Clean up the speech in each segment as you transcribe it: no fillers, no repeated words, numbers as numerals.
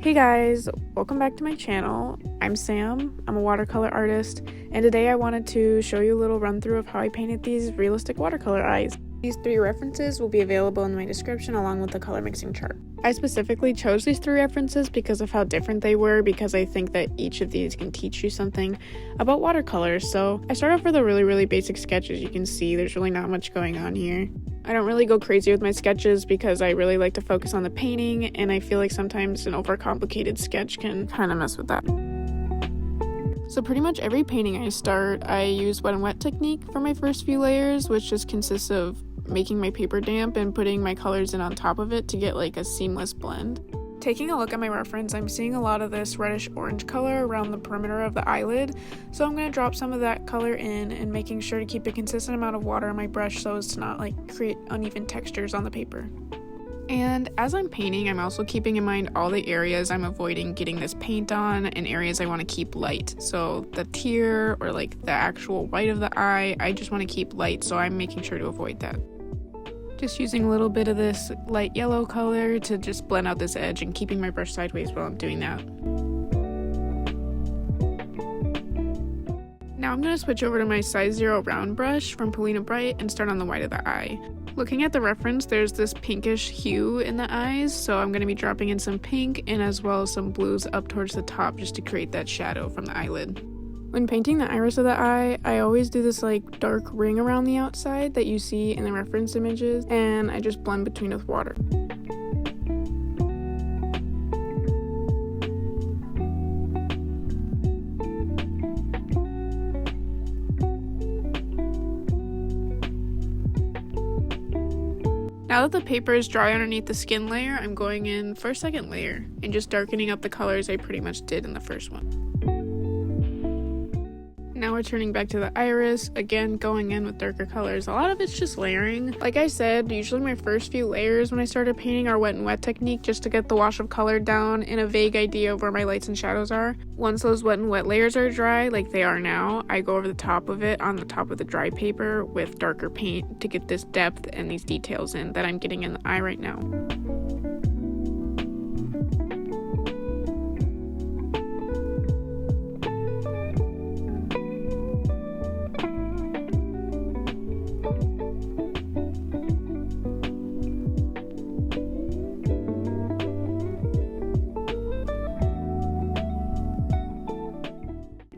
Hey guys, welcome back to my channel. I'm Sam, I'm a watercolor artist, and today I wanted to show you a little run through of how I painted these realistic watercolor eyes. These 3 references will be available in my description along with the color mixing chart. I specifically chose these 3 references because of how different they were, because I think that each of these can teach you something about watercolors. So I start off with a really basic sketch. As you can see, there's really not much going on here. I don't really go crazy with my sketches because I really like to focus on the painting, and I feel like sometimes an overcomplicated sketch can kind of mess with that. So pretty much every painting I start, I use wet and wet technique for my first few layers, which just consists of making my paper damp and putting my colors in on top of it to get like a seamless blend. Taking a look at my reference, I'm seeing a lot of this reddish orange color around the perimeter of the eyelid, so I'm going to drop some of that color in and making sure to keep a consistent amount of water on my brush so as to not create uneven textures on the paper. And as I'm painting, I'm also keeping in mind all the areas I'm avoiding getting this paint on and areas I want to keep light. So the tear or the actual white of the eye, I just want to keep light, so I'm making sure to avoid that. Just using a little bit of this light yellow color to just blend out this edge and keeping my brush sideways while I'm doing that. Now I'm going to switch over to my size 0 round brush from Polina Bright and start on the white of the eye. Looking at the reference, there's this pinkish hue in the eyes, so I'm going to be dropping in some pink and as well as some blues up towards the top just to create that shadow from the eyelid. When painting the iris of the eye, I always do this dark ring around the outside that you see in the reference images, and I just blend between with water. Now that the paper is dry underneath the skin layer, I'm going in for a second layer and just darkening up the colors I pretty much did in the first one. Now we're turning back to the iris, again going in with darker colors. A lot of it's just layering. Like I said, usually my first few layers when I started painting are wet and wet technique just to get the wash of color down and a vague idea of where my lights and shadows are. Once those wet and wet layers are dry, like they are now, I go over the top of it on the top of the dry paper with darker paint to get this depth and these details in that I'm getting in the eye right now.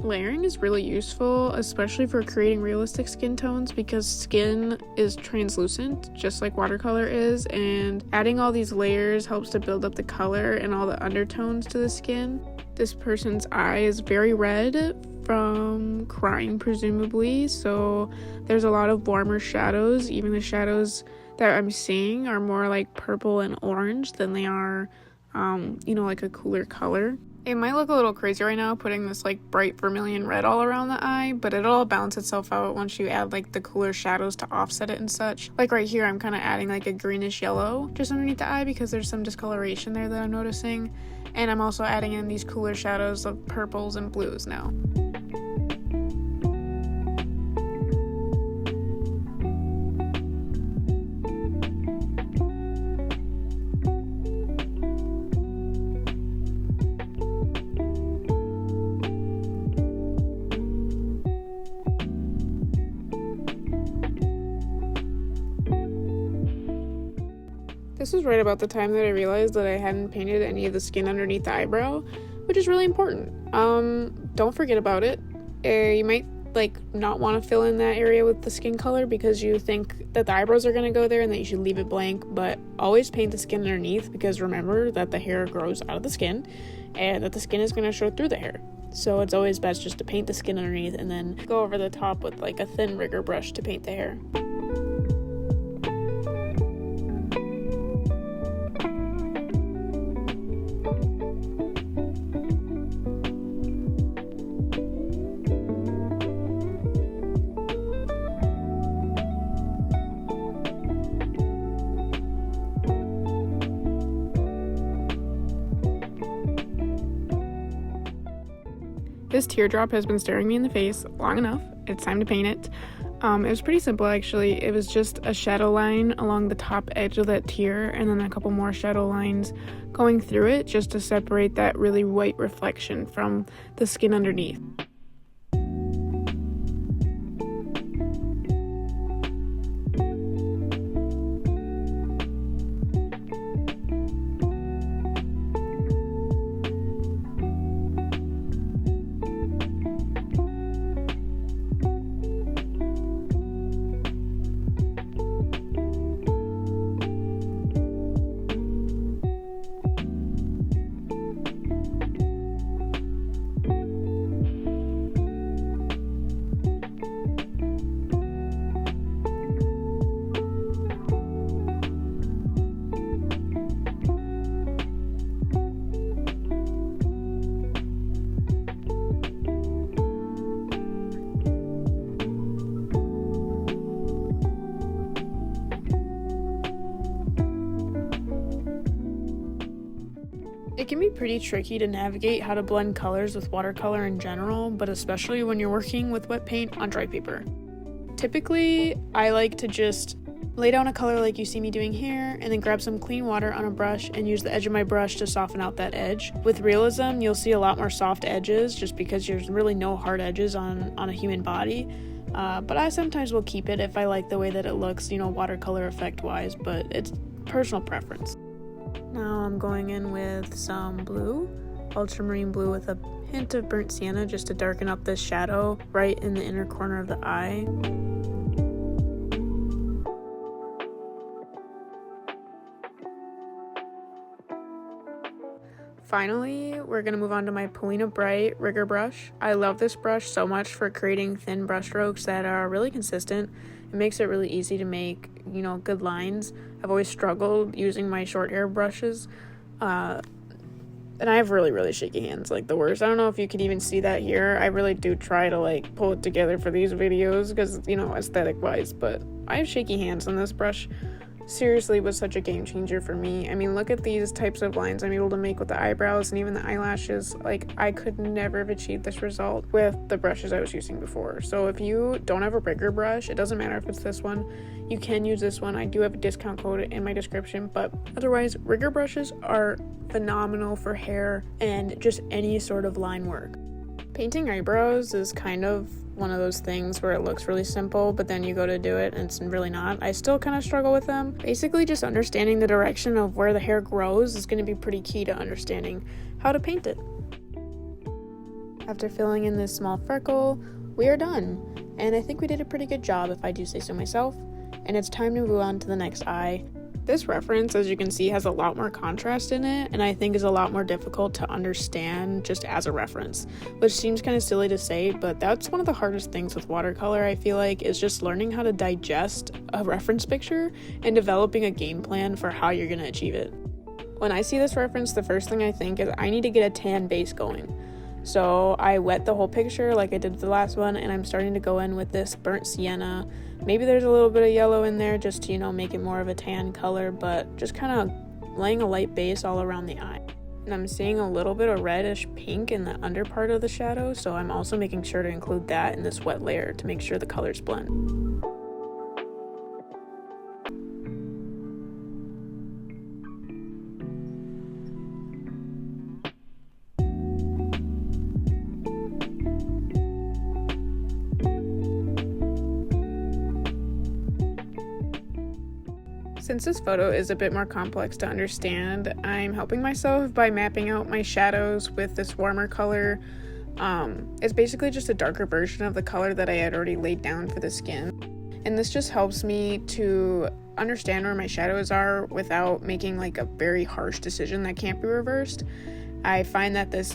Layering is really useful, especially for creating realistic skin tones, because skin is translucent just like watercolor is, and adding all these layers helps to build up the color and all the undertones to the skin. This person's eye is very red from crying presumably, so there's a lot of warmer shadows. Even the shadows that I'm seeing are more like purple and orange than they are like a cooler color. It might look a little crazy right now putting this bright vermilion red all around the eye, but it'll all balance itself out once you add the cooler shadows to offset it and such. Like right here, I'm kind of adding a greenish yellow just underneath the eye because there's some discoloration there that I'm noticing. And I'm also adding in these cooler shadows of purples and blues now. This was right about the time that I realized that I hadn't painted any of the skin underneath the eyebrow, which is really important. Don't forget about it. You might not want to fill in that area with the skin color because you think that the eyebrows are going to go there and that you should leave it blank, but always paint the skin underneath, because remember that the hair grows out of the skin and that the skin is going to show through the hair. So it's always best just to paint the skin underneath and then go over the top with a thin rigger brush to paint the hair. This teardrop has been staring me in the face long enough. It's time to paint it. It was pretty simple actually. It was just a shadow line along the top edge of that tear and then a couple more shadow lines going through it just to separate that really white reflection from the skin underneath. It can be pretty tricky to navigate how to blend colors with watercolor in general, but especially when you're working with wet paint on dry paper. Typically, I like to just lay down a color like you see me doing here, and then grab some clean water on a brush and use the edge of my brush to soften out that edge. With realism, you'll see a lot more soft edges just because there's really no hard edges on a human body. But I sometimes will keep it if I like the way that it looks, watercolor effect wise, but it's personal preference. Now I'm going in with some blue, ultramarine blue with a hint of burnt sienna just to darken up this shadow right in the inner corner of the eye. Finally, we're going to move on to my Polina Bright Rigger brush. I love this brush so much for creating thin brush strokes that are really consistent. It makes it really easy to make, good lines. I've always struggled using my short hair brushes, and I have really, really shaky hands, like the worst. I don't know if you can even see that here. I really do try to pull it together for these videos because, aesthetic wise, but I have shaky hands, and this brush seriously was such a game changer for me. I mean, look at these types of lines I'm able to make with the eyebrows and even the eyelashes. I could never have achieved this result with the brushes I was using before. So if you don't have a rigger brush, it doesn't matter if it's this one, you can use this one. I do have a discount code in my description, but otherwise, rigger brushes are phenomenal for hair and just any sort of line work. Painting eyebrows is kind of one of those things where it looks really simple, but then you go to do it and it's really not. I still kind of struggle with them. Basically, just understanding the direction of where the hair grows is going to be pretty key to understanding how to paint it. After filling in this small freckle, we are done. And I think we did a pretty good job, if I do say so myself. And it's time to move on to the next eye. This reference, as you can see, has a lot more contrast in it, and I think is a lot more difficult to understand just as a reference, which seems kind of silly to say, but that's one of the hardest things with watercolor, I feel like, is just learning how to digest a reference picture and developing a game plan for how you're going to achieve it. When I see this reference, the first thing I think is I need to get a tan base going. So I wet the whole picture like I did with the last one, and I'm starting to go in with this burnt sienna. Maybe there's a little bit of yellow in there just to, make it more of a tan color, but just kind of laying a light base all around the eye. And I'm seeing a little bit of reddish pink in the under part of the shadow, so I'm also making sure to include that in this wet layer to make sure the colors blend. Since this photo is a bit more complex to understand, I'm helping myself by mapping out my shadows with this warmer color. It's basically just a darker version of the color that I had already laid down for the skin. And this just helps me to understand where my shadows are without making a very harsh decision that can't be reversed. I find that this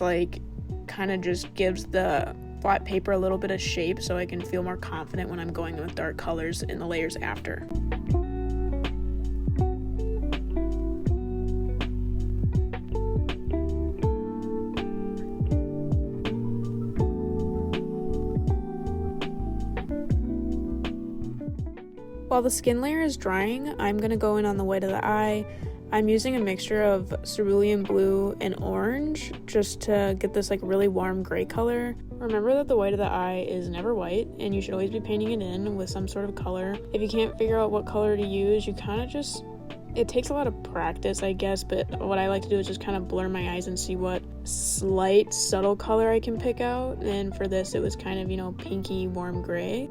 kind of just gives the flat paper a little bit of shape so I can feel more confident when I'm going with dark colors in the layers after. While the skin layer is drying, I'm going to go in on the white of the eye. I'm using a mixture of cerulean blue and orange just to get this like really warm gray color. Remember that the white of the eye is never white, and you should always be painting it in with some sort of color. If you can't figure out what color to use, you kind of just, it takes a lot of practice, I guess, but what I like to do is just kind of blur my eyes and see what slight, subtle color I can pick out. And for this, it was kind of, you know, pinky, warm gray.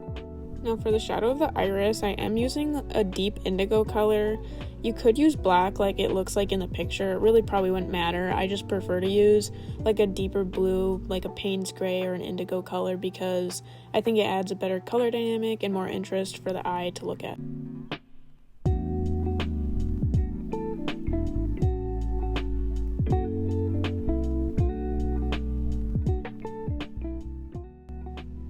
Now for the shadow of the iris, I am using a deep indigo color. You could use black like it looks like in the picture. It really probably wouldn't matter. I just prefer to use like a deeper blue, like a Payne's gray or an indigo color, because I think it adds a better color dynamic and more interest for the eye to look at.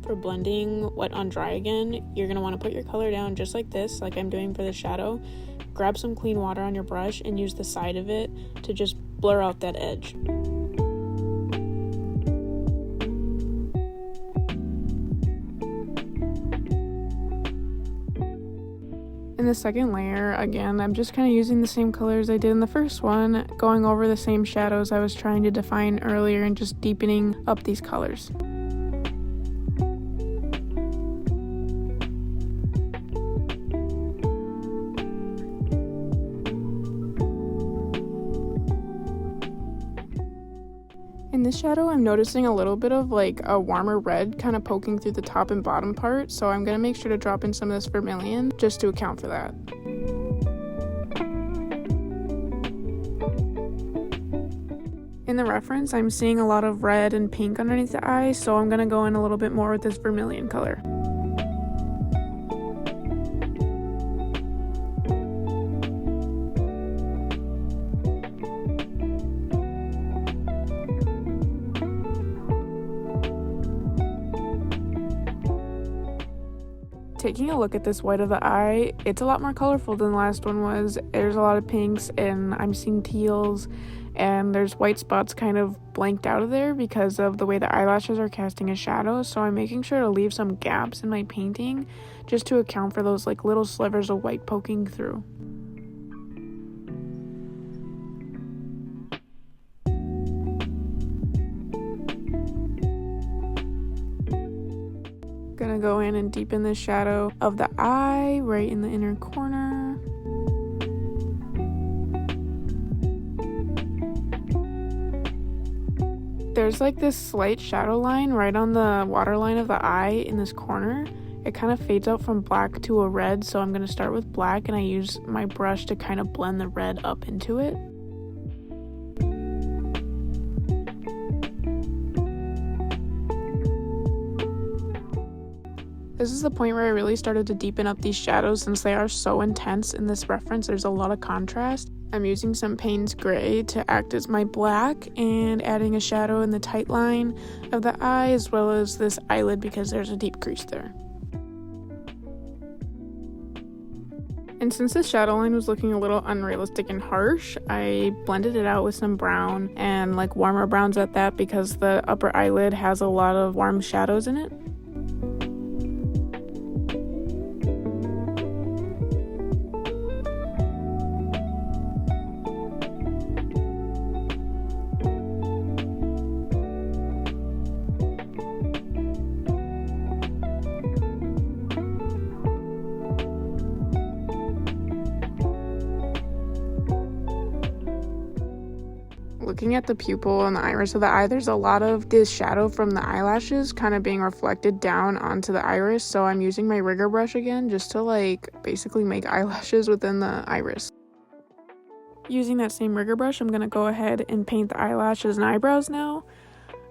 For blending wet on dry again, you're going to want to put your color down just like this, like I'm doing for the shadow. Grab some clean water on your brush and use the side of it to just blur out that edge. In the second layer, again, I'm just kind of using the same colors I did in the first one, going over the same shadows I was trying to define earlier and just deepening up these colors. In this shadow, I'm noticing a little bit of like a warmer red kind of poking through the top and bottom part, so I'm going to make sure to drop in some of this Vermillion just to account for that. In the reference, I'm seeing a lot of red and pink underneath the eye, so I'm going to go in a little bit more with this Vermillion color. Taking a look at this white of the eye, it's a lot more colorful than the last one was. There's a lot of pinks and I'm seeing teals, and there's white spots kind of blanked out of there because of the way the eyelashes are casting a shadow, so I'm making sure to leave some gaps in my painting just to account for those like little slivers of white poking through. Gonna go in and deepen the shadow of the eye right in the inner corner. There's like this slight shadow line right on the waterline of the eye in this corner. It kind of fades out from black to a red, so I'm gonna start with black and I use my brush to kind of blend the red up into it. This is the point where I really started to deepen up these shadows since they are so intense. In this reference, there's a lot of contrast. I'm using some Payne's gray to act as my black and adding a shadow in the tight line of the eye as well as this eyelid because there's a deep crease there. And since this shadow line was looking a little unrealistic and harsh, I blended it out with some brown and like warmer browns at that because the upper eyelid has a lot of warm shadows in it. Looking at the pupil and the iris of the eye, there's a lot of this shadow from the eyelashes kind of being reflected down onto the iris, so I'm using my rigger brush again just to like basically make eyelashes within the iris. Using that same rigger brush, I'm going to go ahead and paint the eyelashes and eyebrows now.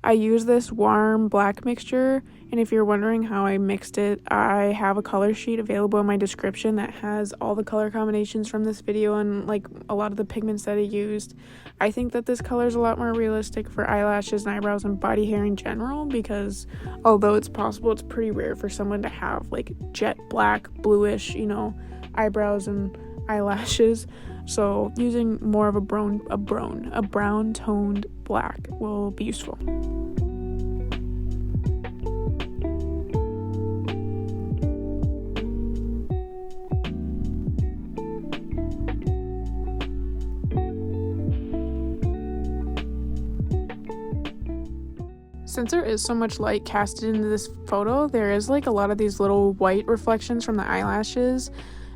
I use this warm black mixture, and if you're wondering how I mixed it, I have a color sheet available in my description that has all the color combinations from this video and like a lot of the pigments that I used. I think that this color is a lot more realistic for eyelashes and eyebrows and body hair in general because although it's possible, it's pretty rare for someone to have like jet black, bluish, you know, eyebrows and eyelashes. So using more of a brown toned black will be useful. Since there is so much light casted into this photo, there is like a lot of these little white reflections from the eyelashes.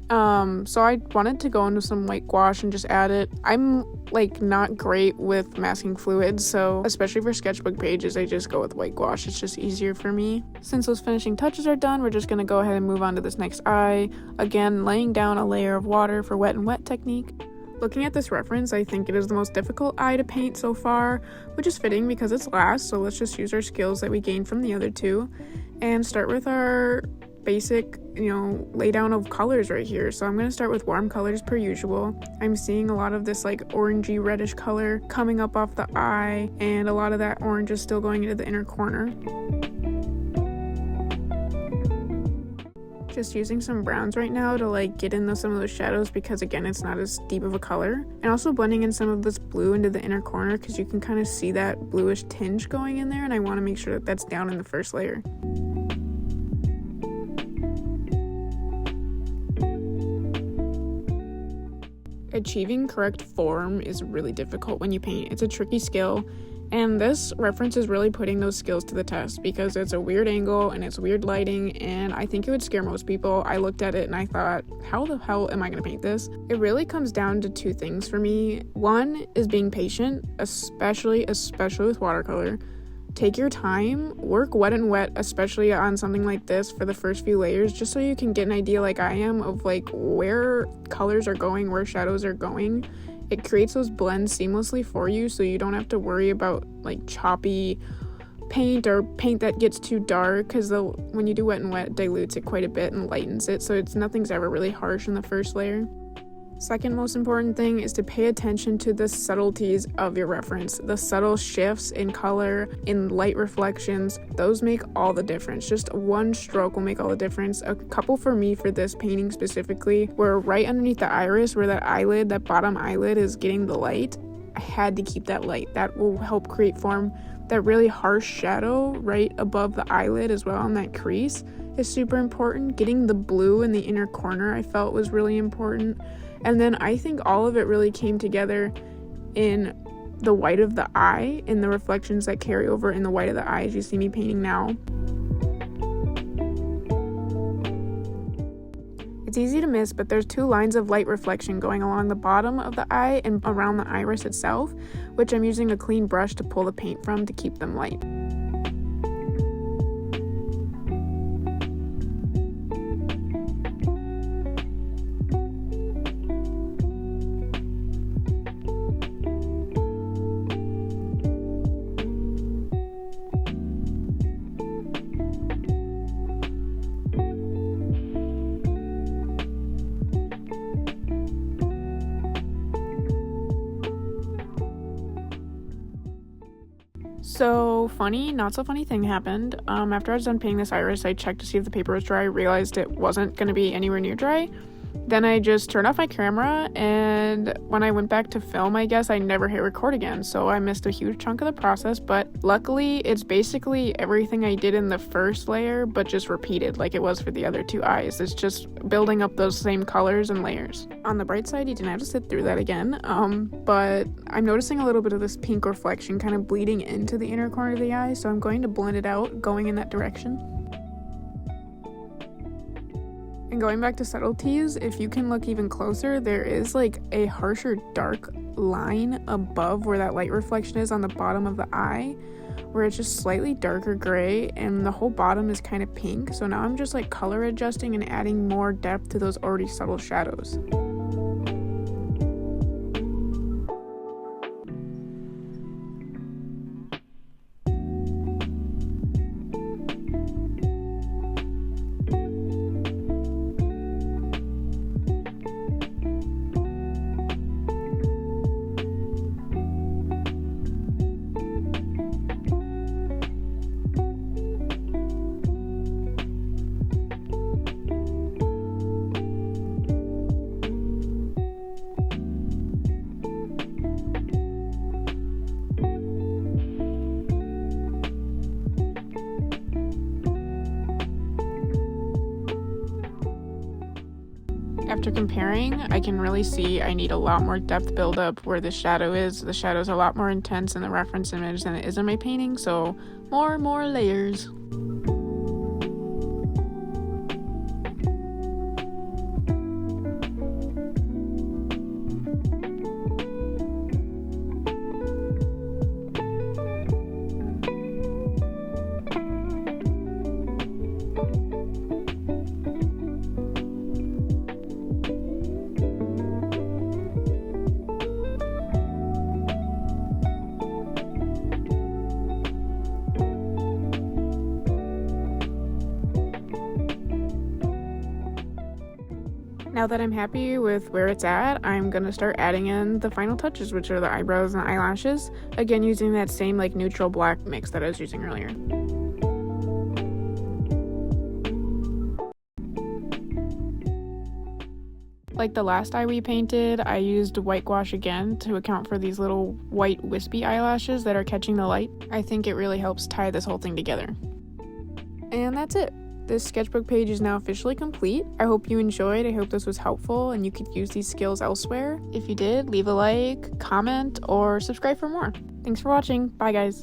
So I wanted to go into some white gouache and just add it. I'm like not great with masking fluids, so especially for sketchbook pages, I just go with white gouache. It's just easier for me. Since those finishing touches are done, we're just gonna go ahead and move on to this next eye. Again, laying down a layer of water for wet and wet technique. Looking at this reference, I think it is the most difficult eye to paint so far, which is fitting because it's last, so let's just use our skills that we gained from the other two and start with our basic, lay down of colors right here. So I'm going to start with warm colors per usual. I'm seeing a lot of this like orangey reddish color coming up off the eye, and a lot of that orange is still going into the inner corner. Just using some browns right now to like get into some of those shadows because again it's not as deep of a color, and also blending in some of this blue into the inner corner because you can kind of see that bluish tinge going in there, and I want to make sure that that's down in the first layer. Achieving correct form is really difficult when you paint. It's a tricky skill, and this reference is really putting those skills to the test because it's a weird angle and it's weird lighting, and I think it would scare most people. I looked at it and I thought, how the hell am I going to paint this? It really comes down to two things for me. One is being patient, especially with watercolor. Take your time, work wet and wet, especially on something like this for the first few layers, just so you can get an idea like I am of like where colors are going, where shadows are going. It creates those blends seamlessly for you, so you don't have to worry about like choppy paint or paint that gets too dark, because when you do wet and wet, it dilutes it quite a bit and lightens it, so nothing's ever really harsh in the first layer. Second most important thing is to pay attention to the subtleties of your reference. The subtle shifts in color, in light reflections, those make all the difference. Just one stroke will make all the difference. A couple for me for this painting specifically were right underneath the iris where that eyelid, that bottom eyelid is getting the light. I had to keep that light. That will help form that really harsh shadow right above the eyelid as well, and that crease is super important. Getting the blue in the inner corner I felt was really important. And then I think all of it really came together in the white of the eye, in the reflections that carry over in the white of the eye as you see me painting now. It's easy to miss, but there's two lines of light reflection going along the bottom of the eye and around the iris itself, which I'm using a clean brush to pull the paint from to keep them light. So funny, not so funny thing happened. After I was done painting this iris, I checked to see if the paper was dry. I realized it wasn't going to be anywhere near dry. Then I just turned off my camera, and when I went back to film, I guess I never hit record again, so I missed a huge chunk of the process, but luckily it's basically everything I did in the first layer, but just repeated like it was for the other two eyes. It's just building up those same colors and layers. On the bright side, you didn't have to sit through that again, but I'm noticing a little bit of this pink reflection kind of bleeding into the inner corner of the eye, so I'm going to blend it out, going in that direction. And going back to subtleties, if you can look even closer, there is like a harsher dark line above where that light reflection is on the bottom of the eye, where it's just slightly darker gray and the whole bottom is kind of pink. So now I'm just like color adjusting and adding more depth to those already subtle shadows. after comparing, I can really see I need a lot more depth buildup where the shadow is. The shadow is a lot more intense in the reference image than it is in my painting, so more and more layers. Now that I'm happy with where it's at, I'm gonna start adding in the final touches, which are the eyebrows and eyelashes. Again, using that same like neutral black mix that I was using earlier. Like the last eye we painted, I used white gouache again to account for these little white wispy eyelashes that are catching the light. I think it really helps tie this whole thing together. And that's it. This sketchbook page is now officially complete. I hope you enjoyed. I hope this was helpful and you could use these skills elsewhere. If you did, leave a like, comment, or subscribe for more. Thanks for watching. Bye, guys.